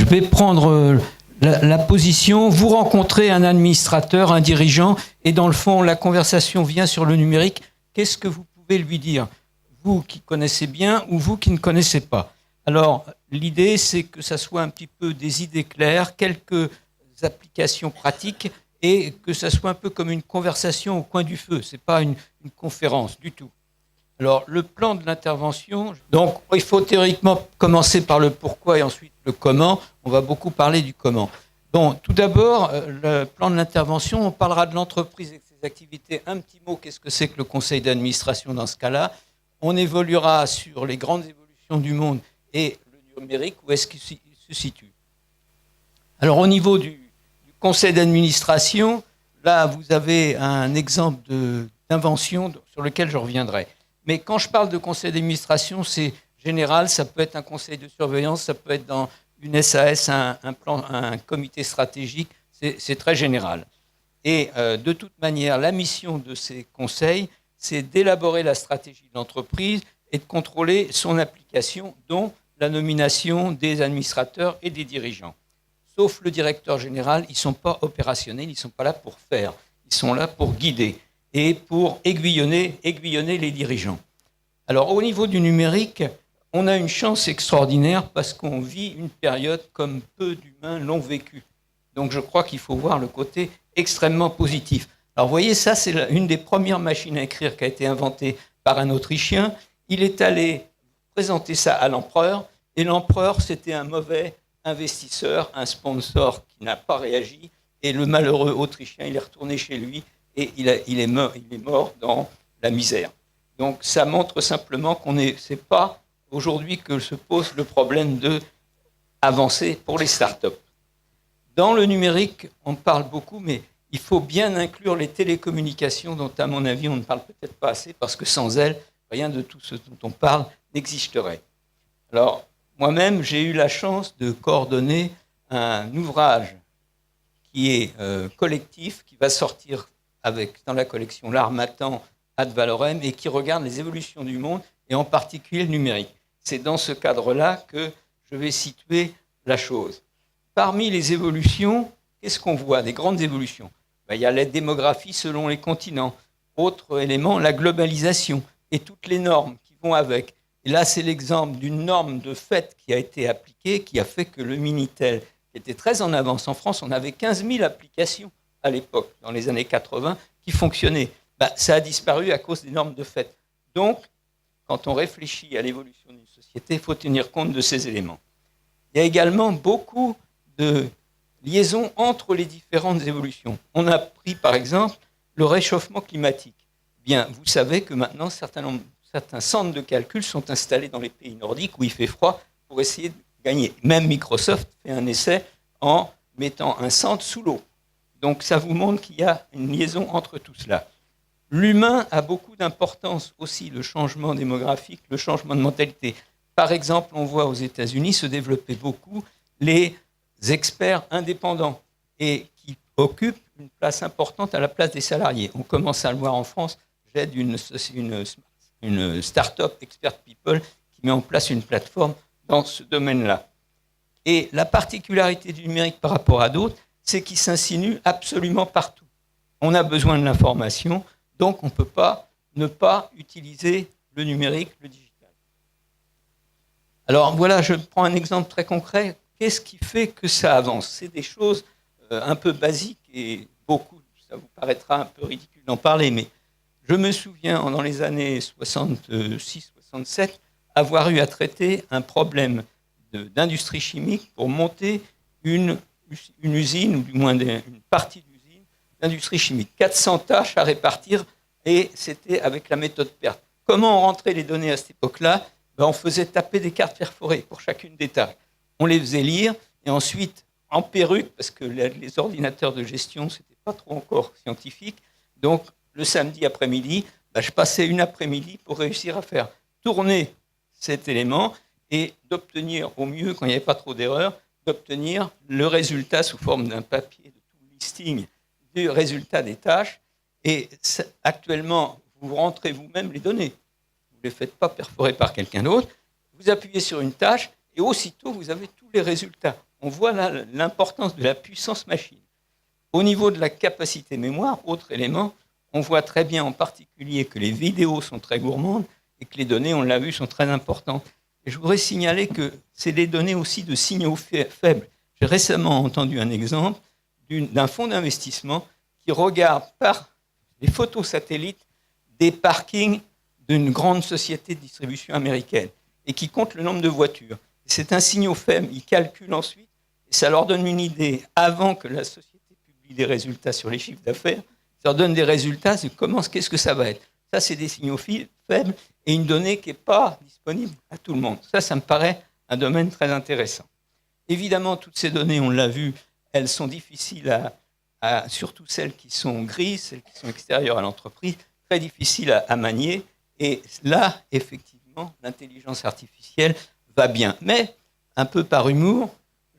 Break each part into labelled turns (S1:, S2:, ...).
S1: vais prendre la position. Vous rencontrez un administrateur, un dirigeant, et dans le fond, la conversation vient sur le numérique. Qu'est-ce que vous pouvez lui dire, vous qui connaissez bien ou vous qui ne connaissez pas? Alors, l'idée, c'est que ça soit un petit peu des idées claires, quelques applications pratiques, et que ça soit un peu comme une conversation au coin du feu. Ce n'est pas une conférence du tout. Alors, le plan de l'intervention, donc il faut théoriquement commencer par le pourquoi et ensuite le comment. On va beaucoup parler du comment. Donc, tout d'abord, le plan de l'intervention, on parlera de l'entreprise et de ses activités. Un petit mot, qu'est-ce que c'est que le conseil d'administration dans ce cas-là? On évoluera sur les grandes évolutions du monde et le numérique, où est-ce qu'il se situe? Alors, au niveau du conseil d'administration, là, vous avez un exemple d'invention sur lequel je reviendrai. Mais quand je parle de conseil d'administration, c'est général, ça peut être un conseil de surveillance, ça peut être dans une SAS, un comité stratégique, c'est très général. Et de toute manière, la mission de ces conseils, c'est d'élaborer la stratégie de l'entreprise et de contrôler son application, dont la nomination des administrateurs et des dirigeants. Sauf le directeur général, ils ne sont pas opérationnels, ils ne sont pas là pour faire, ils sont là pour guider et pour aiguillonner les dirigeants. Alors, au niveau du numérique, on a une chance extraordinaire parce qu'on vit une période comme peu d'humains l'ont vécu. Donc, je crois qu'il faut voir le côté extrêmement positif. Alors, vous voyez, ça, c'est une des premières machines à écrire qui a été inventée par un Autrichien. Il est allé présenter ça à l'empereur, et l'empereur, c'était un mauvais investisseur, un sponsor qui n'a pas réagi, et le malheureux Autrichien, il est retourné chez lui, et il est mort dans la misère. Donc, ça montre simplement c'est pas aujourd'hui que se pose le problème d'avancer pour les startups. Dans le numérique, on parle beaucoup, mais il faut bien inclure les télécommunications, dont, à mon avis, on ne parle peut-être pas assez, parce que sans elles, rien de tout ce dont on parle n'existerait. Alors, moi-même, j'ai eu la chance de coordonner un ouvrage qui est collectif, qui va sortir dans la collection L'Harmattan ad valorem et qui regarde les évolutions du monde et en particulier le numérique. C'est dans ce cadre-là que je vais situer la chose. Parmi les évolutions, qu'est-ce qu'on voit? Des grandes évolutions. Il y a la démographie selon les continents. Autre élément, la globalisation et toutes les normes qui vont avec. Et là, c'est l'exemple d'une norme de fait qui a été appliquée, qui a fait que le Minitel, qui était très en avance en France, on avait 15 000 applications à l'époque, dans les années 80, qui fonctionnaient. Ça a disparu à cause des normes de fait. Donc, quand on réfléchit à l'évolution d'une société, il faut tenir compte de ces éléments. Il y a également beaucoup de liaisons entre les différentes évolutions. On a pris, par exemple, le réchauffement climatique. Bien, vous savez que maintenant, certains centres de calcul sont installés dans les pays nordiques où il fait froid pour essayer de gagner. Même Microsoft fait un essai en mettant un centre sous l'eau. Donc, ça vous montre qu'il y a une liaison entre tout cela. L'humain a beaucoup d'importance aussi, le changement démographique, le changement de mentalité. Par exemple, on voit aux États-Unis se développer beaucoup les experts indépendants et qui occupent une place importante à la place des salariés. On commence à le voir en France. J'aide une start-up Expert People qui met en place une plateforme dans ce domaine-là. Et la particularité du numérique par rapport à d'autres, c'est qu'il s'insinue absolument partout. On a besoin de l'information, donc on ne peut pas ne pas utiliser le numérique, le digital. Alors voilà, je prends un exemple très concret. Qu'est-ce qui fait que ça avance? C'est des choses un peu basiques et beaucoup, ça vous paraîtra un peu ridicule d'en parler, mais je me souviens, dans les années 66-67, avoir eu à traiter un problème d'industrie chimique pour monter une usine, ou du moins une partie d'usine d'industrie chimique. 400 tâches à répartir, et c'était avec la méthode PERT. Comment on rentrait les données à cette époque-là? On faisait taper des cartes perforées pour chacune des tâches. On les faisait lire, et ensuite, en perruque, parce que les ordinateurs de gestion, ce n'était pas trop encore scientifique, donc le samedi après-midi, je passais une après-midi pour réussir à faire tourner cet élément et d'obtenir au mieux, quand il n'y avait pas trop d'erreurs, d'obtenir le résultat sous forme d'un papier de tout listing du résultat des tâches. Et actuellement, vous rentrez vous-même les données. Vous ne les faites pas perforer par quelqu'un d'autre. Vous appuyez sur une tâche et aussitôt, vous avez tous les résultats. on voit là l'importance de la puissance machine. Au niveau de la capacité mémoire, autre élément, on voit très bien en particulier que les vidéos sont très gourmandes et que les données, on l'a vu, sont très importantes. Et je voudrais signaler que c'est des données aussi de signaux faibles. J'ai récemment entendu un exemple d'un fonds d'investissement qui regarde par les photos satellites des parkings d'une grande société de distribution américaine et qui compte le nombre de voitures. C'est un signal faible, ils calculent ensuite et ça leur donne une idée avant que la société publie des résultats sur les chiffres d'affaires. Ça leur donne des résultats, qu'est-ce que ça va être. Ça, c'est des signaux faibles et une donnée qui n'est pas disponible à tout le monde. Ça me paraît un domaine très intéressant. Évidemment, toutes ces données, on l'a vu, elles sont difficiles surtout celles qui sont grises, celles qui sont extérieures à l'entreprise, très difficiles à manier. Et là, effectivement, l'intelligence artificielle va bien. Mais, un peu par humour,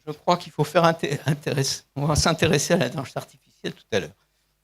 S1: je crois qu'il faut on va s'intéresser à l'intelligence artificielle tout à l'heure.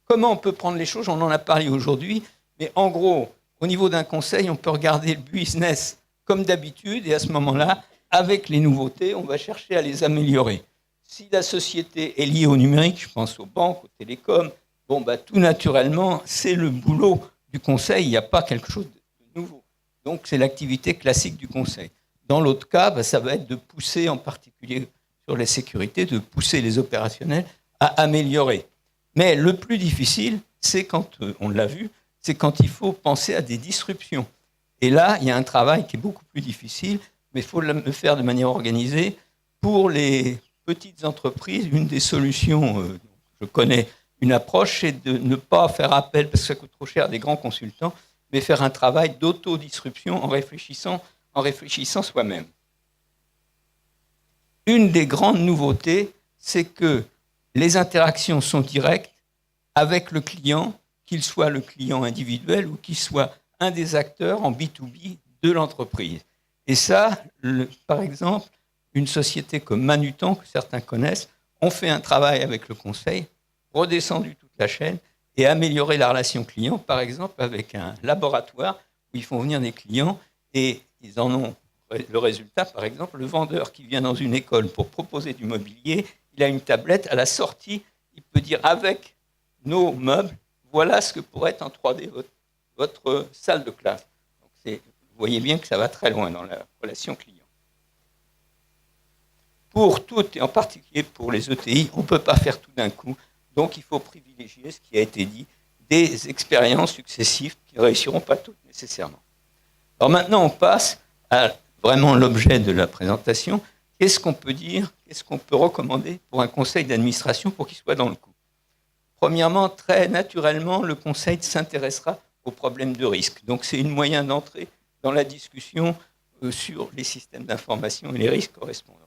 S1: Comment on peut prendre les choses? On en a parlé aujourd'hui, mais en gros, au niveau d'un conseil, on peut regarder le business comme d'habitude, et à ce moment-là, avec les nouveautés, on va chercher à les améliorer. Si la société est liée au numérique, je pense aux banques, aux télécoms, tout naturellement, c'est le boulot du conseil, il n'y a pas quelque chose de nouveau. Donc, c'est l'activité classique du conseil. Dans l'autre cas, ça va être de pousser, en particulier sur les sécurités, de pousser les opérationnels à améliorer. Mais le plus difficile, c'est quand, on l'a vu, c'est quand il faut penser à des disruptions. Et là, il y a un travail qui est beaucoup plus difficile, mais il faut le faire de manière organisée. Pour les petites entreprises, une des solutions, je connais une approche, c'est de ne pas faire appel, parce que ça coûte trop cher, à des grands consultants, mais faire un travail d'autodisruption en réfléchissant soi-même. Une des grandes nouveautés, c'est que les interactions sont directes avec le client, qu'il soit le client individuel ou qu'il soit un des acteurs en B2B de l'entreprise. Et ça, par exemple, une société comme Manutan, que certains connaissent, ont fait un travail avec le conseil, redescendu toute la chaîne et amélioré la relation client, par exemple, avec un laboratoire où ils font venir des clients et ils en ont le résultat. Par exemple, le vendeur qui vient dans une école pour proposer du mobilier, il a une tablette, à la sortie, il peut dire avec nos meubles, voilà ce que pourrait être en 3D votre salle de classe. Donc vous voyez bien que ça va très loin dans la relation client. Pour toutes, et en particulier pour les ETI, on ne peut pas faire tout d'un coup. Donc il faut privilégier ce qui a été dit, des expériences successives qui ne réussiront pas toutes nécessairement. Alors maintenant, on passe à vraiment l'objet de la présentation. Qu'est-ce qu'on peut dire, qu'est-ce qu'on peut recommander pour un conseil d'administration pour qu'il soit dans le coup? Premièrement, très naturellement, le conseil s'intéressera aux problèmes de risque. Donc c'est un moyen d'entrer dans la discussion sur les systèmes d'information et les risques correspondants.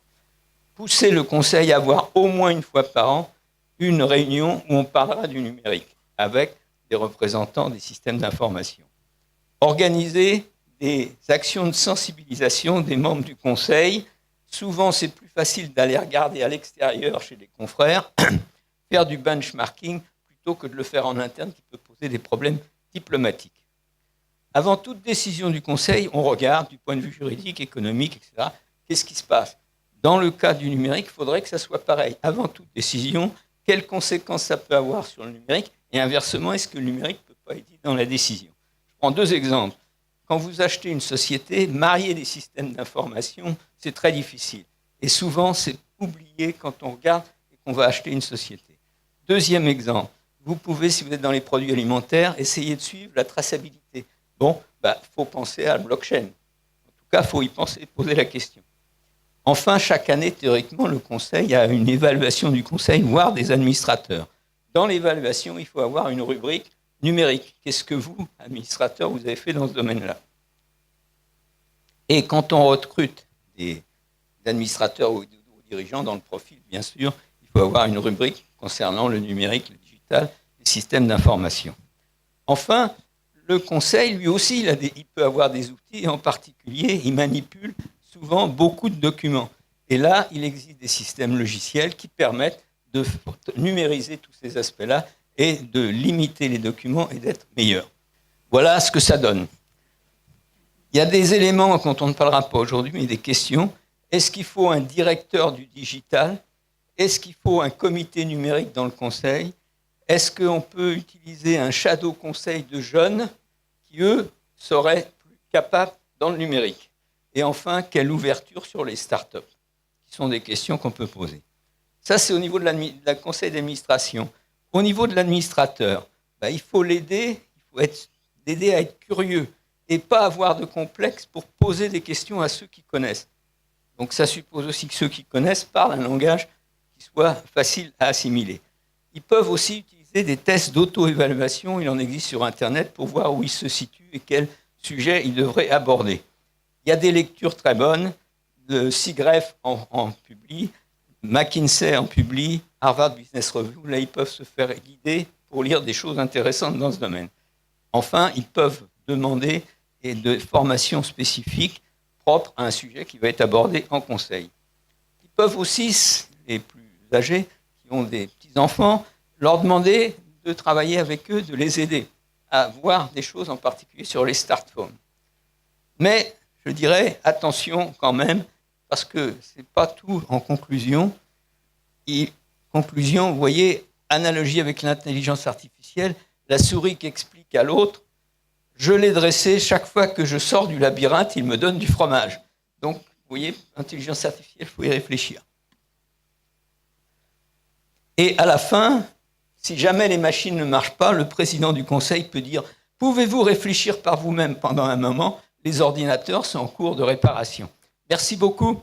S1: Pousser le conseil à avoir au moins une fois par an une réunion où on parlera du numérique avec des représentants des systèmes d'information. Organiser des actions de sensibilisation des membres du conseil. Souvent, c'est plus facile d'aller regarder à l'extérieur chez les confrères, faire du benchmarking plutôt que de le faire en interne qui peut poser des problèmes diplomatiques. Avant toute décision du conseil, on regarde du point de vue juridique, économique, etc. Qu'est-ce qui se passe? Dans le cas du numérique, il faudrait que ça soit pareil. Avant toute décision, quelles conséquences ça peut avoir sur le numérique? Et inversement, est-ce que le numérique ne peut pas aider dans la décision? Je prends deux exemples. Quand vous achetez une société, marier des systèmes d'information, c'est très difficile. Et souvent, c'est oublié quand on regarde et qu'on va acheter une société. Deuxième exemple, vous pouvez, si vous êtes dans les produits alimentaires, essayer de suivre la traçabilité. Faut penser à la blockchain. En tout cas, il faut y penser, poser la question. Enfin, chaque année, théoriquement, le conseil a une évaluation du conseil, voire des administrateurs. Dans l'évaluation, il faut avoir une rubrique numérique. Qu'est-ce que vous, administrateurs, vous avez fait dans ce domaine-là? Et quand on recrute des administrateurs ou des dirigeants dans le profil, bien sûr, il faut avoir une rubrique concernant le numérique, le digital, les systèmes d'information. Enfin, le conseil, lui aussi, il peut avoir des outils, et en particulier, il manipule souvent beaucoup de documents. Et là, il existe des systèmes logiciels qui permettent de numériser tous ces aspects-là et de limiter les documents et d'être meilleur. Voilà ce que ça donne. Il y a des éléments dont on ne parlera pas aujourd'hui, mais des questions. Est-ce qu'il faut un directeur du digital Est-ce qu'il faut un comité numérique dans le conseil? Est-ce qu'on peut utiliser un shadow conseil de jeunes qui, eux, seraient plus capables dans le numérique? Et enfin, quelle ouverture sur les startups? Ce sont des questions qu'on peut poser. Ça, c'est au niveau de la conseil d'administration. Au niveau de l'administrateur, il faut l'aider, l'aider à être curieux et pas avoir de complexe pour poser des questions à ceux qui connaissent. Donc ça suppose aussi que ceux qui connaissent parlent un langage qui soit facile à assimiler. Ils peuvent aussi utiliser des tests d'auto-évaluation, il en existe sur Internet, pour voir où ils se situent et quel sujet ils devraient aborder. Il y a des lectures très bonnes, le SIGGRAPH en publie, McKinsey en publie, Harvard Business Review, là ils peuvent se faire guider pour lire des choses intéressantes dans ce domaine. Enfin, ils peuvent demander des formations spécifiques propres à un sujet qui va être abordé en conseil. Ils peuvent aussi, les plus âgés, qui ont des petits-enfants, leur demander de travailler avec eux, de les aider à voir des choses, en particulier sur les smartphones. Mais, je dirais, attention quand même, parce que ce n'est pas tout en conclusion. Conclusion, vous voyez, analogie avec l'intelligence artificielle, la souris qui explique à l'autre, je l'ai dressé, chaque fois que je sors du labyrinthe, il me donne du fromage. Donc, vous voyez, intelligence artificielle, il faut y réfléchir. Et à la fin, si jamais les machines ne marchent pas, le président du conseil peut dire « Pouvez-vous réfléchir par vous-même pendant un moment ? Les ordinateurs sont en cours de réparation. » Merci beaucoup.